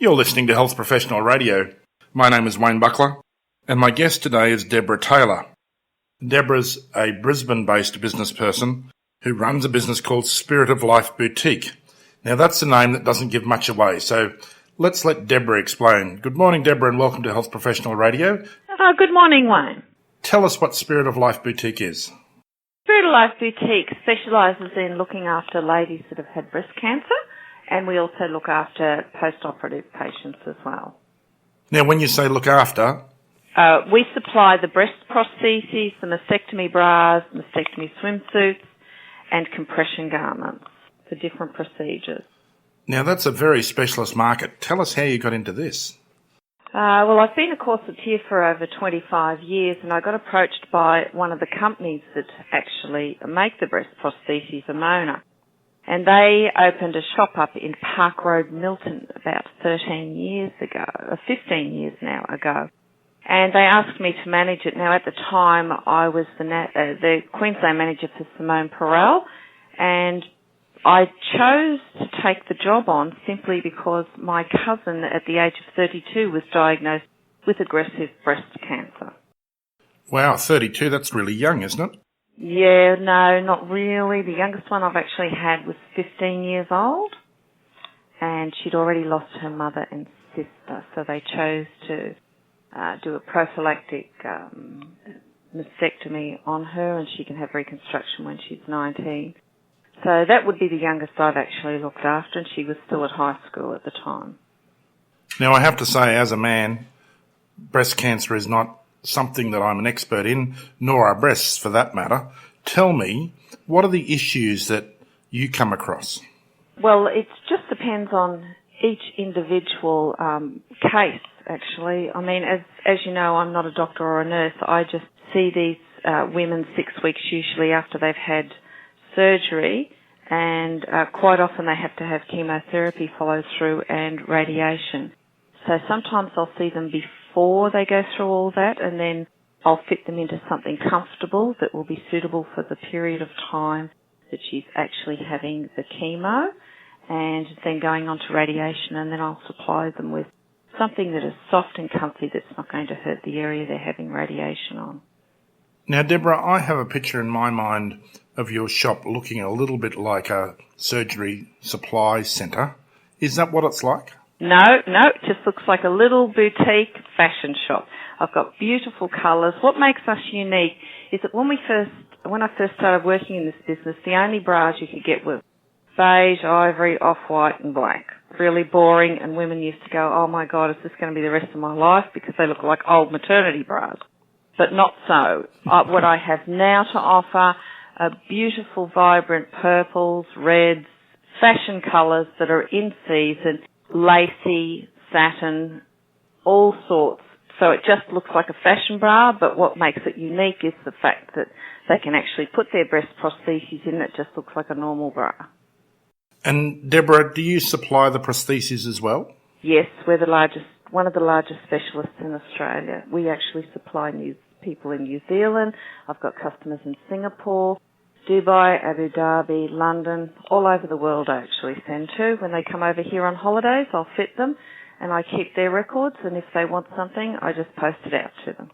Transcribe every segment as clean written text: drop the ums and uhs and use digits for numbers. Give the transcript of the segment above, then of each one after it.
You're listening to Health Professional Radio. My name is Wayne Buckler, and my guest today is Debra Taylor. Debra's a Brisbane-based business person who runs a business called Spirit of Life Boutique. Now, that's a name that doesn't give much away, so let's let Debra explain. Good morning, Debra, and welcome to Health Professional Radio. Good morning, Wayne. Tell us what Spirit of Life Boutique is. Spirit of Life Boutique specialises in looking after ladies that have had breast cancer, and we also look after post-operative patients as well. Now, when you say look after... we supply the breast prostheses, the mastectomy bras, mastectomy swimsuits, and compression garments for different procedures. Now, that's a very specialist market. Tell us how you got into this. Well, I've been a corset here for over 25 years, and I got approached by one of the companies that actually make the breast prostheses, Amona. And they opened a shop up in Park Road, Milton, about 15 years now ago. And they asked me to manage it. Now, at the time, I was the Queensland manager for Simone Perel, and I chose to take the job on simply because my cousin, at the age of 32, was diagnosed with aggressive breast cancer. Wow, 32, that's really young, isn't it? Yeah, no, not really. The youngest one I've actually had was 15 years old, and she'd already lost her mother and sister, so they chose to do a prophylactic mastectomy on her, and she can have reconstruction when she's 19. So that would be the youngest I've actually looked after, and she was still at high school at the time. Now, I have to say, as a man, breast cancer is not something that I'm an expert in, nor are breasts for that matter. Tell me, what are the issues that you come across? Well, it just depends on each individual case, actually. I mean, as you know, I'm not a doctor or a nurse. I just see these women 6 weeks usually after they've had surgery, and quite often they have to have chemotherapy follow through and radiation. So sometimes I'll see them before they go through all that, and then I'll fit them into something comfortable that will be suitable for the period of time that she's actually having the chemo, and then going on to radiation, and then I'll supply them with something that is soft and comfy that's not going to hurt the area they're having radiation on. Now, Debra, I have a picture in my mind of your shop looking a little bit like a surgery supply centre. Is that what it's like? No, it just looks like a little boutique fashion shop. I've got beautiful colours. What makes us unique is that when I first started working in this business, the only bras you could get were beige, ivory, off-white and black. Really boring, and women used to go, oh my God, is this going to be the rest of my life? Because they look like old maternity bras. But not so. What I have now to offer are beautiful, vibrant purples, reds, fashion colours that are in season, lacy, satin, all sorts. So it just looks like a fashion bra, but what makes it unique is the fact that they can actually put their breast prostheses in. It just looks like a normal bra. And Debra, do you supply the prostheses as well? Yes, we're one of the largest specialists in Australia. We actually supply people in New Zealand. I've got customers in Singapore, Dubai, Abu Dhabi, London, all over the world I actually send to. When they come over here on holidays, I'll fit them and I keep their records, and if they want something, I just post it out to them.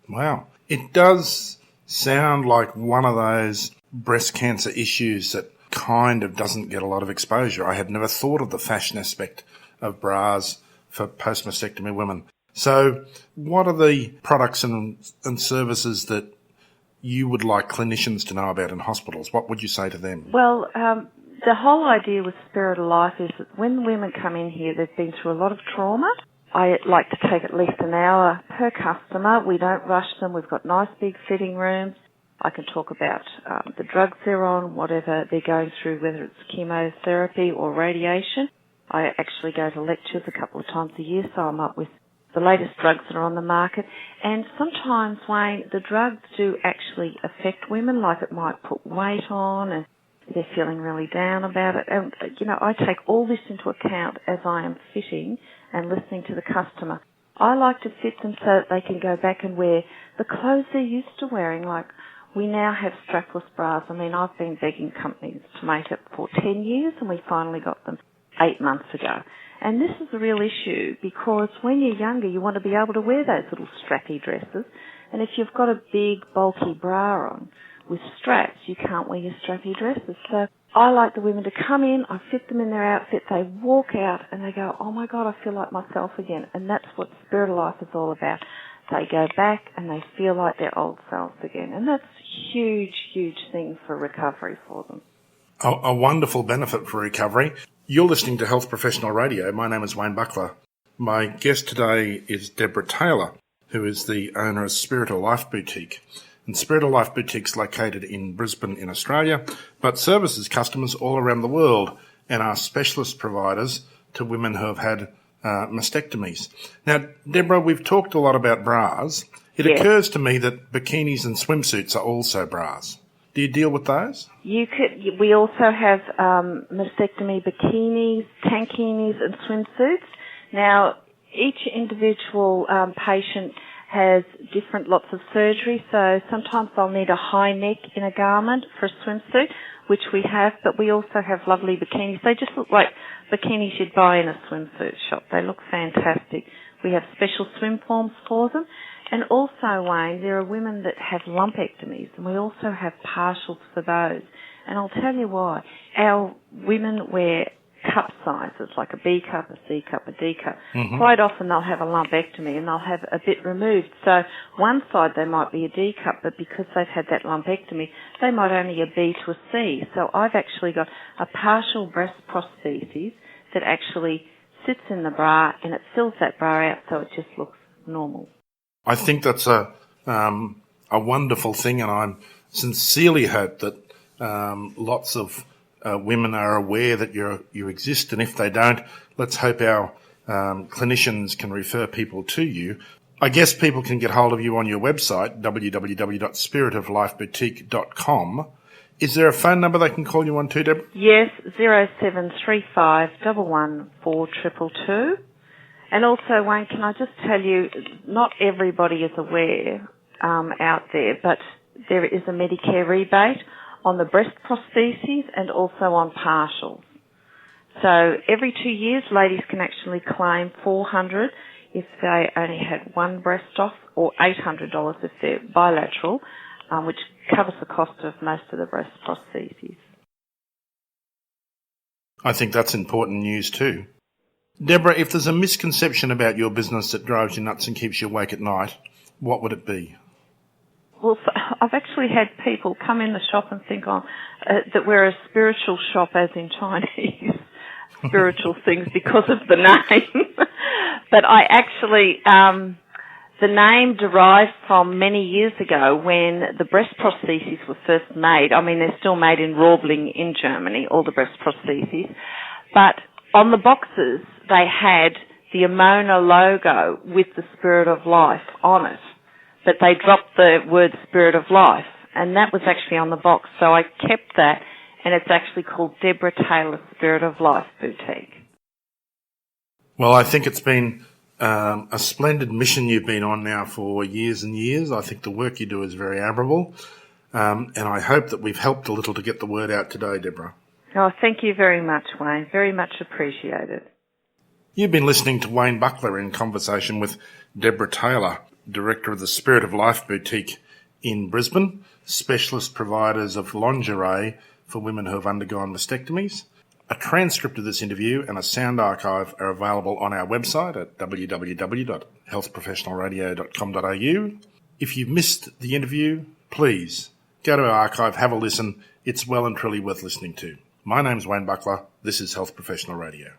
Wow. It does sound like one of those breast cancer issues that kind of doesn't get a lot of exposure. I had never thought of the fashion aspect of bras for post-mastectomy women. So what are the products and services that you would like clinicians to know about in hospitals? What would you say to them? Well, the whole idea with Spirit of Life is that when women come in here, they've been through a lot of trauma. I like to take at least an hour per customer. We don't rush them. We've got nice big fitting rooms. I can talk about the drugs they're on, whatever they're going through, whether it's chemotherapy or radiation. I actually go to lectures a couple of times a year, so I'm up with the latest drugs that are on the market. And sometimes, Wayne, the drugs do actually affect women, like it might put weight on and they're feeling really down about it. And, I take all this into account as I am fitting and listening to the customer. I like to fit them so that they can go back and wear the clothes they're used to wearing. Like, we now have strapless bras. I mean, I've been begging companies to make it for 10 years and we finally got them. 8 months ago. And this is a real issue because when you're younger, you want to be able to wear those little strappy dresses. And if you've got a big, bulky bra on with straps, you can't wear your strappy dresses. So I like the women to come in, I fit them in their outfit, they walk out and they go, oh my God, I feel like myself again. And that's what Spirit of Life is all about. They go back and they feel like their old selves again. And that's a huge, huge thing for recovery for them. A wonderful benefit for recovery. You're listening to Health Professional Radio. My name is Wayne Buckler. My guest today is Debra Taylor, who is the owner of Spirit of Life Boutique. And Spirit of Life Boutique's located in Brisbane in Australia, but services customers all around the world and are specialist providers to women who have had mastectomies. Now, Debra, we've talked a lot about bras. It occurs to me that bikinis and swimsuits are also bras. Do you deal with those? We also have mastectomy bikinis, tankinis and swimsuits. Now, each individual patient has different lots of surgery, so sometimes they'll need a high neck in a garment for a swimsuit, which we have, but we also have lovely bikinis. They just look like bikinis you'd buy in a swimsuit shop. They look fantastic. We have special swim forms for them. And also, Wayne, there are women that have lumpectomies, and we also have partials for those. And I'll tell you why. Our women wear cup sizes, like a B cup, a C cup, a D cup. Mm-hmm. Quite often they'll have a lumpectomy and they'll have a bit removed. So one side they might be a D cup, but because they've had that lumpectomy, they might only a B to a C. So I've actually got a partial breast prosthesis that actually sits in the bra and it fills that bra out so it just looks normal. I think that's a wonderful thing, and I sincerely hope that lots of women are aware that you exist, and if they don't, let's hope our clinicians can refer people to you. I guess people can get hold of you on your website, www.spiritoflifeboutique.com. Is there a phone number they can call you on too, Debra? Yes, 0735 114 222. And also, Wayne, can I just tell you, not everybody is aware out there, but there is a Medicare rebate on the breast prostheses and also on partials. So every 2 years, ladies can actually claim $400 if they only had one breast off, or $800 if they're bilateral, which covers the cost of most of the breast prostheses. I think that's important news too. Debra, if there's a misconception about your business that drives you nuts and keeps you awake at night, what would it be? Well, I've actually had people come in the shop and think that we're a spiritual shop, as in Chinese spiritual things, because of the name. But I actually, the name derived from many years ago when the breast prostheses were first made. I mean, they're still made in Roebling in Germany, all the breast prostheses. But on the boxes, they had the Amona logo with the Spirit of Life on it. But they dropped the word Spirit of Life, and that was actually on the box. So I kept that, and it's actually called Debra Taylor Spirit of Life Boutique. Well, I think it's been a splendid mission you've been on now for years and years. I think the work you do is very admirable, and I hope that we've helped a little to get the word out today, Debra. Oh, thank you very much, Wayne. Very much appreciated. You've been listening to Wayne Buckler in conversation with Debra Taylor, Director of the Spirit of Life Boutique in Brisbane, specialist providers of lingerie for women who have undergone mastectomies. A transcript of this interview and a sound archive are available on our website at www.healthprofessionalradio.com.au. If you've missed the interview, please go to our archive, have a listen. It's well and truly worth listening to. My name's Wayne Buckler. This is Health Professional Radio.